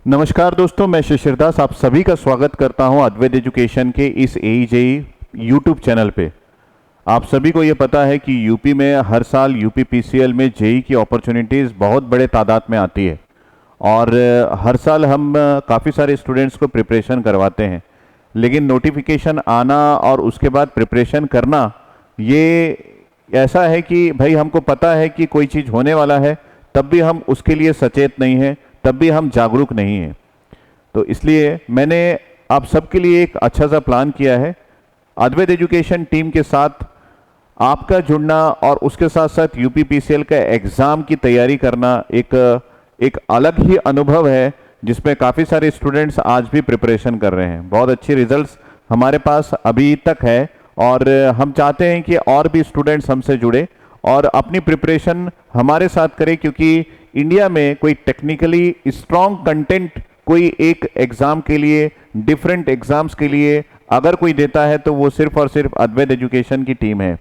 नमस्कार दोस्तों, मैं शिशिरदास आप सभी का स्वागत करता हूं अद्वैत एजुकेशन के इस AEJE यूट्यूब चैनल पे। आप सभी को ये पता है कि यूपी में हर साल यूपी PCL में जेई की अपॉर्चुनिटीज़ बहुत बड़े तादाद में आती है और हर साल हम काफ़ी सारे स्टूडेंट्स को प्रिपरेशन करवाते हैं, लेकिन नोटिफिकेशन आना और उसके बाद प्रिपरेशन करना ये ऐसा है कि भाई हमको पता है कि कोई चीज़ होने वाला है, तब भी हम उसके लिए सचेत नहीं हैं, तब भी हम जागरूक नहीं हैं। तो इसलिए मैंने आप सबके लिए एक अच्छा सा प्लान किया है। अद्वैत एजुकेशन टीम के साथ आपका जुड़ना और उसके साथ साथ यूपी PCL का एग्ज़ाम की तैयारी करना एक अलग ही अनुभव है, जिसमें काफ़ी सारे स्टूडेंट्स आज भी प्रिपरेशन कर रहे हैं। बहुत अच्छे रिजल्ट्स हमारे पास अभी तक है और हम चाहते हैं कि और भी स्टूडेंट्स हमसे जुड़े और अपनी प्रिपरेशन हमारे साथ करें, क्योंकि इंडिया में कोई टेक्निकली स्ट्रॉन्ग कंटेंट कोई एक एग्ज़ाम के लिए, डिफरेंट एग्ज़ाम्स के लिए अगर कोई देता है तो वो सिर्फ और सिर्फ अद्वैत एजुकेशन की टीम है।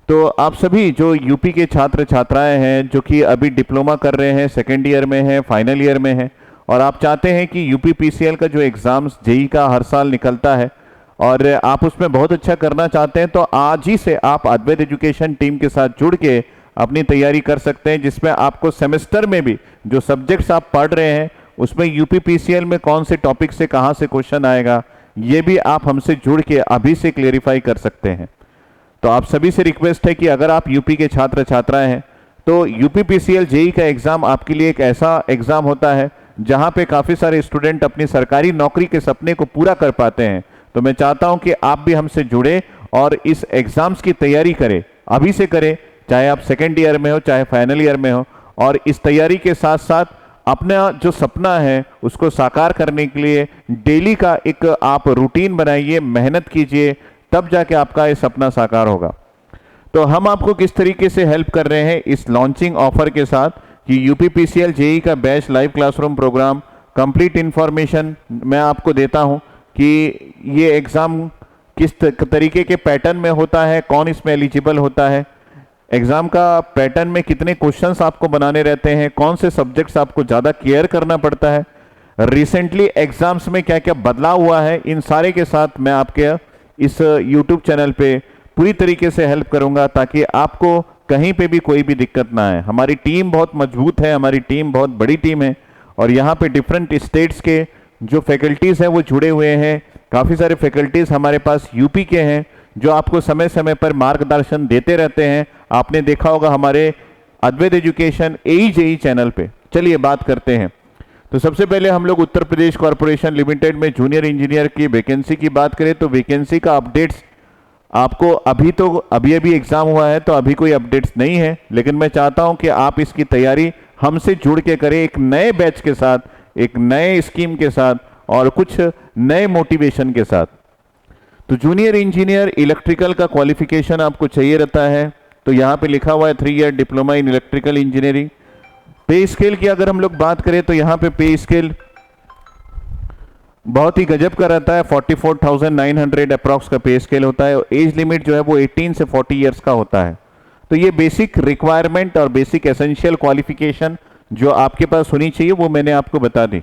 तो आप सभी जो यूपी के छात्र छात्राएं हैं, जो कि अभी डिप्लोमा कर रहे हैं, सेकेंड ईयर में हैं, फाइनल ईयर में हैं, और आप चाहते हैं कि यूपी PCL का जो एग्ज़ाम्स जेई का हर साल निकलता है और आप उसमें बहुत अच्छा करना चाहते हैं, तो आज ही से आप अद्वैत एजुकेशन टीम के साथ जुड़ के अपनी तैयारी कर सकते हैं, जिसमें आपको सेमेस्टर में भी जो सब्जेक्ट्स आप पढ़ रहे हैं उसमें यूपी PCL में कौन से टॉपिक से कहाँ से क्वेश्चन आएगा, ये भी आप हमसे जुड़ के अभी से क्लेरिफाई कर सकते हैं। तो आप सभी से रिक्वेस्ट है कि अगर आप यूपी के छात्र छात्राएं हैं तो यूपी PCL जेई का एग्ज़ाम आपके लिए एक ऐसा एग्ज़ाम होता है जहां पे काफ़ी सारे स्टूडेंट अपनी सरकारी नौकरी के सपने को पूरा कर पाते हैं। तो मैं चाहता हूं कि आप भी हमसे जुड़े और इस एग्ज़ाम्स की तैयारी करें, अभी से करें, चाहे आप सेकेंड ईयर में हो चाहे फाइनल ईयर में हो, और इस तैयारी के साथ साथ अपना जो सपना है उसको साकार करने के लिए डेली का एक आप रूटीन बनाइए, मेहनत कीजिए, तब जाके आपका ये सपना साकार होगा। तो हम आपको किस तरीके से हेल्प कर रहे हैं इस लॉन्चिंग ऑफर के साथ कि यूपी PCL जेई का batch live classroom program complete information मैं आपको देता हूं कि ये एग्ज़ाम किस तरीके के पैटर्न में होता है, कौन इसमें एलिजिबल होता है, एग्ज़ाम का पैटर्न में कितने क्वेश्चंस आपको बनाने रहते हैं, कौन से सब्जेक्ट्स आपको ज़्यादा केयर करना पड़ता है, रिसेंटली एग्ज़ाम्स में क्या क्या बदलाव हुआ है, इन सारे के साथ मैं आपके इस यूट्यूब चैनल पे पूरी तरीके से हेल्प करूंगा ताकि आपको कहीं पे भी कोई भी दिक्कत ना आए। हमारी टीम बहुत मजबूत है, हमारी टीम बहुत बड़ी टीम है और यहाँ पे डिफरेंट स्टेट्स के जो फैकल्टीज़ हैं वो जुड़े हुए हैं। काफ़ी सारे फैकल्टीज़ हमारे पास यूपी के हैं जो आपको समय समय पर मार्गदर्शन देते रहते हैं। आपने देखा होगा हमारे अद्वैत एजुकेशन AEJE चैनल पे। चलिए बात करते हैं। तो सबसे पहले हम लोग उत्तर प्रदेश कॉरपोरेशन लिमिटेड में जूनियर इंजीनियर की वैकेंसी की बात करें तो वैकेंसी का अपडेट्स आपको अभी एग्ज़ाम हुआ है तो अभी कोई अपडेट्स नहीं है, लेकिन मैं चाहता हूं कि आप इसकी तैयारी हमसे जुड़ के करें, एक नए बैच के साथ, एक नए स्कीम के साथ और कुछ नए मोटिवेशन के साथ। तो जूनियर इंजीनियर इलेक्ट्रिकल का क्वालिफिकेशन आपको चाहिए रहता है, तो यहाँ पे लिखा हुआ है 3 year diploma in electrical engineering. पे स्केल की अगर हम लोग बात करें तो यहाँ पे पे स्केल बहुत ही गजब का रहता है, 44,900 अप्रॉक्स का पे स्केल होता है। एज लिमिट जो है वो 18 से 40 ईयर्स का होता है। तो ये बेसिक रिक्वायरमेंट और बेसिक एसेंशियल क्वालिफिकेशन जो आपके पास होनी चाहिए वो मैंने आपको बता दी।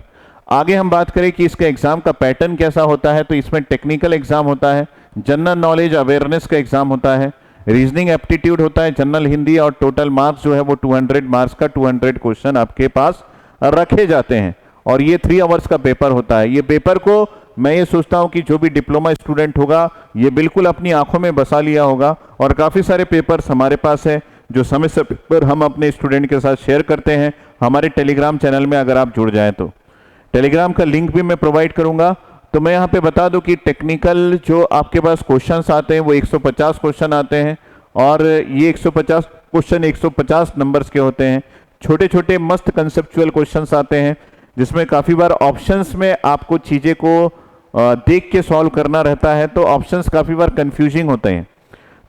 आगे हम बात करें कि इसका एग्ज़ाम का पैटर्न कैसा होता है, तो इसमें टेक्निकल एग्ज़ाम होता है, जनरल नॉलेज अवेयरनेस का एग्ज़ाम होता है, रीजनिंग एप्टीट्यूड होता है, जनरल हिंदी, और टोटल मार्क्स जो है वो 200 मार्क्स का 200 क्वेश्चन आपके पास रखे जाते हैं और ये 3 आवर्स का पेपर होता है। ये पेपर को मैं ये सोचता हूँ कि जो भी डिप्लोमा स्टूडेंट होगा ये बिल्कुल अपनी आंखों में बसा लिया होगा, और काफ़ी सारे पेपर्स हमारे पास है जो समय समय पर हम अपने स्टूडेंट के साथ शेयर करते हैं हमारे टेलीग्राम चैनल में। अगर आप जुड़ जाएँ तो टेलीग्राम का लिंक भी मैं प्रोवाइड करूँगा। तो मैं यहाँ पे बता दूं कि टेक्निकल जो आपके पास क्वेश्चंस आते हैं वो 150 क्वेश्चन आते हैं और ये 150 क्वेश्चन 150 नंबर्स के होते हैं। छोटे छोटे मस्त कंसेप्चुअल क्वेश्चंस आते हैं जिसमें काफ़ी बार ऑप्शंस में आपको चीज़ें को देख के सॉल्व करना रहता है, तो ऑप्शंस काफ़ी बार कंफ्यूजिंग होते हैं।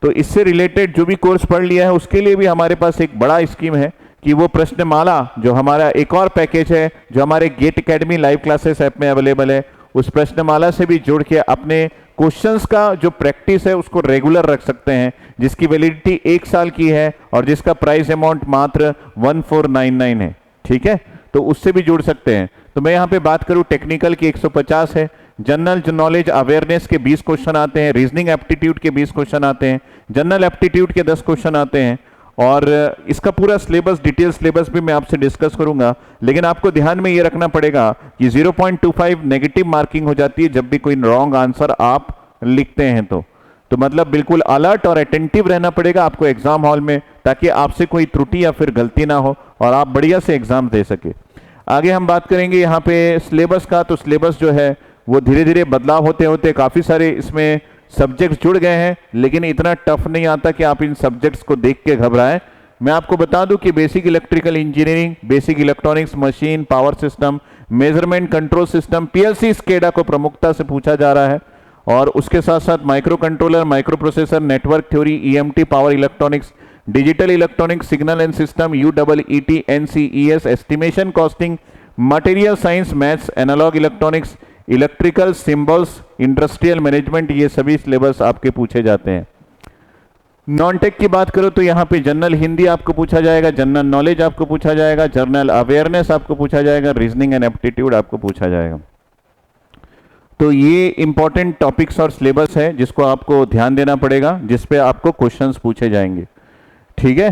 तो इससे रिलेटेड जो भी कोर्स पढ़ लिया है उसके लिए भी हमारे पास एक बड़ा स्कीम है कि वो प्रश्नमाला जो हमारा एक और पैकेज है जो हमारे Gate Academy live classes app में अवेलेबल है, उस प्रश्नमाला से भी जुड़ के अपने क्वेश्चंस का जो प्रैक्टिस है उसको रेगुलर रख सकते हैं, जिसकी वैलिडिटी 1 साल की है और जिसका प्राइस अमाउंट मात्र 1499 है। ठीक है, तो उससे भी जुड़ सकते हैं। तो मैं यहाँ पे बात करूँ टेक्निकल की 150 है, जनरल नॉलेज अवेयरनेस के 20 क्वेश्चन आते हैं, रीजनिंग एप्टीट्यूड के 20 क्वेश्चन आते हैं, जनरल एप्टीट्यूड के 10 क्वेश्चन आते हैं। और इसका पूरा सिलेबस, डिटेल सिलेबस भी मैं आपसे डिस्कस करूंगा, लेकिन आपको ध्यान में ये रखना पड़ेगा कि 0.25 नेगेटिव मार्किंग हो जाती है जब भी कोई रॉन्ग आंसर आप लिखते हैं। तो मतलब बिल्कुल अलर्ट और अटेंटिव रहना पड़ेगा आपको एग्जाम हॉल में, ताकि आपसे कोई त्रुटि या फिर गलती ना हो और आप बढ़िया से एग्जाम दे सके। आगे हम बात करेंगे यहाँ पे सिलेबस का। तो सिलेबस जो है वो धीरे धीरे बदलाव होते होते काफ़ी सारे इसमें सब्जेक्ट्स जुड़ गए हैं, लेकिन इतना टफ नहीं आता कि आप इन सब्जेक्ट्स को देख के घबराएं। मैं आपको बता दूं कि basic electrical engineering, basic electronics, machine, power system, measurement control system, PLC, SCADA को प्रमुखता से पूछा जा रहा है। और उसके साथ साथ micro controller, micro processor, network theory, EMT, power electronics, digital electronics, signal and system, UEET, NCES, estimation, costing, material science, maths, analogue electronics, electrical, symbols, industrial management, ये सभी सिलेबस आपके पूछे जाते हैं। नॉन टेक की बात करो तो यहाँ पे जनरल हिंदी आपको पूछा जाएगा, जनरल नॉलेज आपको पूछा जाएगा, जनरल अवेयरनेस आपको पूछा जाएगा, रीजनिंग एंड एप्टीट्यूड आपको पूछा जाएगा। तो ये इंपॉर्टेंट टॉपिक्स और सिलेबस है जिसको आपको ध्यान देना पड़ेगा, जिसपे आपको क्वेश्चंस पूछे जाएंगे। ठीक है,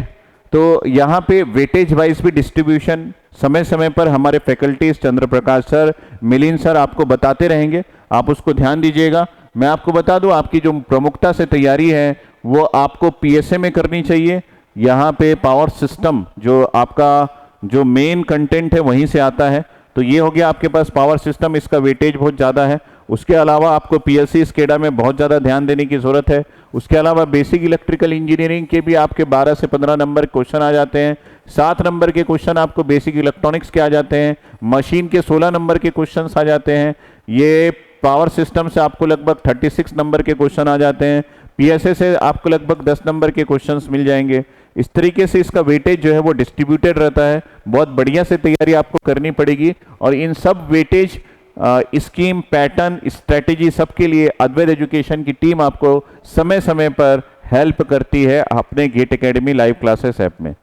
तो यहाँ पे वेटेज वाइज भी डिस्ट्रीब्यूशन समय समय पर हमारे फैकल्टीज चंद्र प्रकाश सर, मिलिंद सर आपको बताते रहेंगे, आप उसको ध्यान दीजिएगा। मैं आपको बता दूं, आपकी जो प्रमुखता से तैयारी है वो आपको पीएसए में करनी चाहिए। यहाँ पे पावर सिस्टम जो आपका जो मेन कंटेंट है वहीं से आता है, तो ये हो गया आपके पास पावर सिस्टम, इसका वेटेज बहुत ज़्यादा है। उसके अलावा आपको पीएलसी, स्केडा में बहुत ज़्यादा ध्यान देने की ज़रूरत है। उसके अलावा बेसिक इलेक्ट्रिकल इंजीनियरिंग के भी आपके 12 से 15 नंबर क्वेश्चन आ जाते हैं। 7 नंबर के क्वेश्चन आपको बेसिक इलेक्ट्रॉनिक्स के आ जाते हैं। मशीन के 16 नंबर के क्वेश्चन आ जाते हैं। ये पावर सिस्टम से आपको लगभग 36 नंबर के क्वेश्चन आ जाते हैं। पीएसए से आपको लगभग 10 नंबर के क्वेश्चंस मिल जाएंगे। इस तरीके से इसका वेटेज जो है वो डिस्ट्रीब्यूटेड रहता है। बहुत बढ़िया से तैयारी आपको करनी पड़ेगी और इन सब वेटेज, स्कीम, पैटर्न, स्ट्रेटेजी सबके लिए अद्वैत एजुकेशन की टीम आपको समय समय पर हेल्प करती है अपने Gate Academy live classes app में।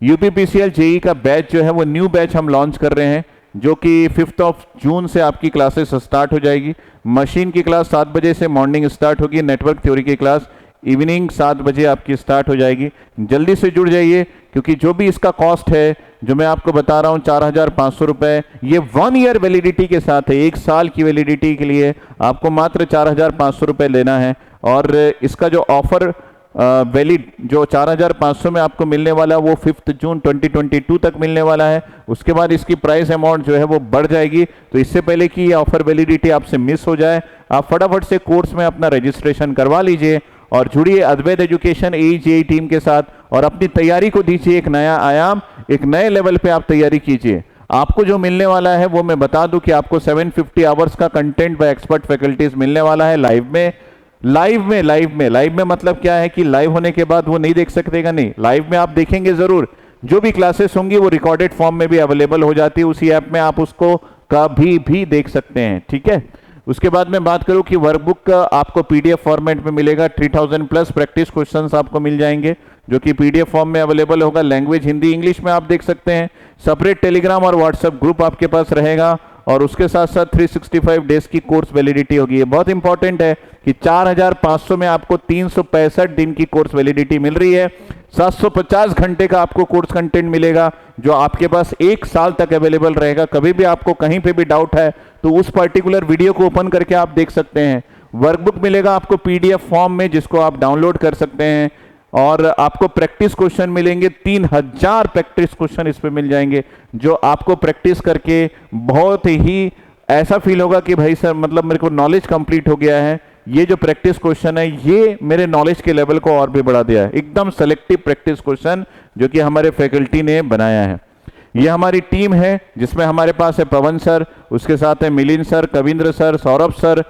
यूपीपीसीएल जेई का बैच जो है वो न्यू बैच हम लॉन्च कर रहे हैं, जो कि 5 जून से आपकी क्लासेस स्टार्ट हो जाएगी। मशीन की क्लास 7 बजे से मॉर्निंग स्टार्ट होगी, नेटवर्क थ्योरी की क्लास इवनिंग 7 बजे आपकी स्टार्ट हो जाएगी। जल्दी से जुड़ जाइए, क्योंकि जो भी इसका कॉस्ट है जो मैं आपको बता रहा हूँ 4,500 रुपये, ये 1 ईयर वैलिडिटी के साथ है। 1 साल की वैलिडिटी के लिए आपको मात्र 4,500 रुपये लेना है। और इसका जो ऑफर वैलिड जो 4,500 में आपको मिलने वाला वो 5 जून 2022 तक मिलने वाला है। उसके बाद इसकी प्राइस अमाउंट जो है वो बढ़ जाएगी। तो इससे पहले कि ये ऑफर वैलिडिटी आपसे मिस हो जाए, आप फटाफट से कोर्स में अपना रजिस्ट्रेशन करवा लीजिए और जुड़िए अद्वैत एजुकेशन AEJE टीम के साथ और अपनी तैयारी को दीजिए एक नया आयाम, एक नए लेवल पे आप तैयारी कीजिए। आपको जो मिलने वाला है वो मैं बता दूं कि आपको 750 आवर्स का कंटेंट बाय एक्सपर्ट फैकल्टीज मिलने वाला है लाइव में मतलब क्या है कि लाइव होने के बाद वो नहीं देख सकतेगा, नहीं, लाइव में आप देखेंगे जरूर। जो भी क्लासेस होंगी वो रिकॉर्डेड फॉर्म में भी अवेलेबल हो जाती है, उसी ऐप में आप उसको कभी भी देख सकते हैं। ठीक है, उसके बाद मैं बात करूं कि वर्कबुक आपको पीडीएफ फॉर्मेट में मिलेगा। 3000 प्लस प्रैक्टिस क्वेश्चंस आपको मिल जाएंगे, जो कि पीडीएफ फॉर्म में अवेलेबल होगा। लैंग्वेज हिंदी, इंग्लिश में आप देख सकते हैं। सेपरेट टेलीग्राम और व्हाट्सएप ग्रुप आपके पास रहेगा और उसके साथ साथ 365 डेज की कोर्स वैलिडिटी होगी। ये बहुत इंपॉर्टेंट है कि 4,500 में आपको 365 दिन की कोर्स वैलिडिटी मिल रही है। 750 घंटे का आपको कोर्स कंटेंट मिलेगा जो आपके पास 1 साल तक अवेलेबल रहेगा। कभी भी आपको कहीं पे भी डाउट है तो उस पर्टिकुलर वीडियो को ओपन करके आप देख सकते हैं। वर्कबुक मिलेगा आपको पीडीएफ फॉर्म में, जिसको आप डाउनलोड कर सकते हैं और आपको प्रैक्टिस क्वेश्चन मिलेंगे। 3000 प्रैक्टिस क्वेश्चन इस पे मिल जाएंगे, जो आपको प्रैक्टिस करके बहुत ही ऐसा फील होगा कि भाई सर मतलब मेरे को नॉलेज कंप्लीट हो गया है। ये जो प्रैक्टिस क्वेश्चन है ये मेरे नॉलेज के लेवल को और भी बढ़ा दिया है। एकदम सेलेक्टिव प्रैक्टिस क्वेश्चन जो कि हमारे फैकल्टी ने बनाया है। ये हमारी टीम है जिसमें हमारे पास है पवन सर, उसके साथ है Milind sir, Kavindra sir, Saurabh sir,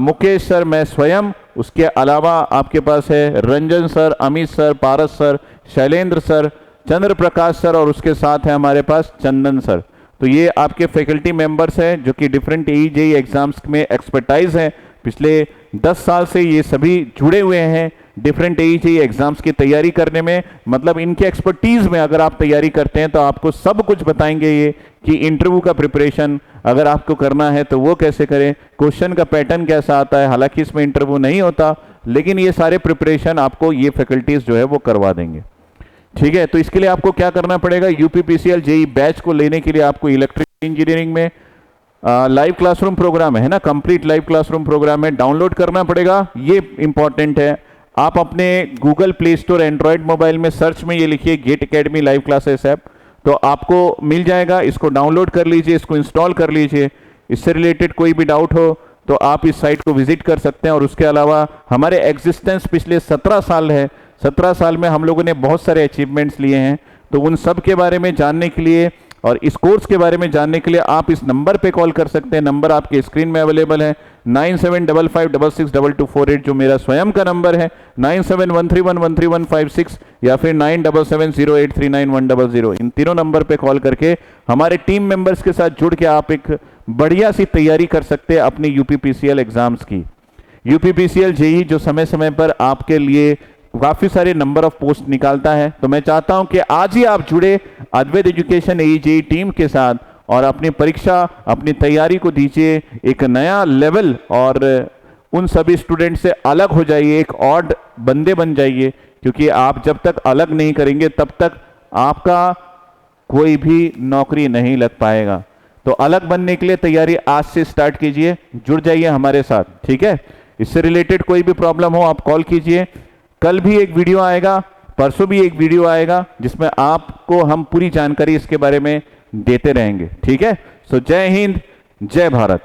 Mukesh sir, मैं स्वयं। उसके अलावा आपके पास है Ranjan sir, Amit sir, Paras sir, Shailendra sir, Chandra Prakash sir और उसके साथ है हमारे पास चंदन सर। तो ये आपके फैकल्टी मेंबर्स हैं जो कि डिफरेंट AEJE एग्जाम्स में एक्सपर्टाइज हैं। पिछले 10 साल से ये सभी जुड़े हुए हैं डिफरेंट AE एग्जाम्स की तैयारी करने में, मतलब इनके एक्सपर्टीज में अगर आप तैयारी करते हैं तो आपको सब कुछ बताएंगे ये कि इंटरव्यू का प्रिपरेशन अगर आपको करना है तो वो कैसे करें, क्वेश्चन का पैटर्न कैसा आता है। हालांकि इसमें इंटरव्यू नहीं होता, लेकिन ये सारे प्रिपरेशन आपको ये फैकल्टीज जो है वो करवा देंगे। ठीक है, तो इसके लिए आपको क्या करना पड़ेगा, यूपीपीसीएल जेई बैच को लेने के लिए आपको इलेक्ट्रिकल इंजीनियरिंग में लाइव क्लासरूम प्रोग्राम है ना, कंप्लीट लाइव क्लासरूम प्रोग्राम है, डाउनलोड करना पड़ेगा। ये इंपॉर्टेंट है। आप अपने Google Play Store Android mobile में सर्च में ये लिखिए Gate Academy live classes app, तो आपको मिल जाएगा। इसको डाउनलोड कर लीजिए, इसको इंस्टॉल कर लीजिए। इससे रिलेटेड कोई भी डाउट हो तो आप इस साइट को विजिट कर सकते हैं। और उसके अलावा हमारे एग्जिस्टेंस पिछले 17 साल है, 17 साल में हम लोगों ने बहुत सारे अचीवमेंट्स लिए हैं। तो उन सब के बारे में जानने के लिए और इस कोर्स के बारे में जानने के लिए आप इस नंबर पे कॉल कर सकते हैं। नंबर आपके स्क्रीन में अवेलेबल है 9755666248 जो मेरा स्वयं का नंबर है, 9713113156 या फिर 9770839100। इन तीनों नंबर पे कॉल करके हमारे टीम मेंबर्स के साथ जुड़ के आप एक बढ़िया सी तैयारी कर सकते हैं अपनी यूपीपीसीएल एग्जाम्स की। यूपीपीसीएल जेई जो समय समय पर आपके लिए काफी सारे नंबर ऑफ पोस्ट निकालता है। तो मैं चाहता हूं कि आज ही आप जुड़े अद्वैत एजुकेशन AE टीम के साथ और अपनी परीक्षा, अपनी तैयारी को दीजिए एक नया लेवल और उन सभी स्टूडेंट से अलग हो जाइए, एक ऑड बंदे बन जाइए। क्योंकि आप जब तक अलग नहीं करेंगे तब तक आपका कोई भी नौकरी नहीं लग पाएगा। तो अलग बनने के लिए तैयारी आज से स्टार्ट कीजिए, जुड़ जाइए हमारे साथ। ठीक है, इससे रिलेटेड कोई भी प्रॉब्लम हो आप कॉल कीजिए। कल भी एक वीडियो आएगा, परसों भी एक वीडियो आएगा जिसमें आपको हम पूरी जानकारी इसके बारे में देते रहेंगे। ठीक है, सो जय हिंद, जय भारत।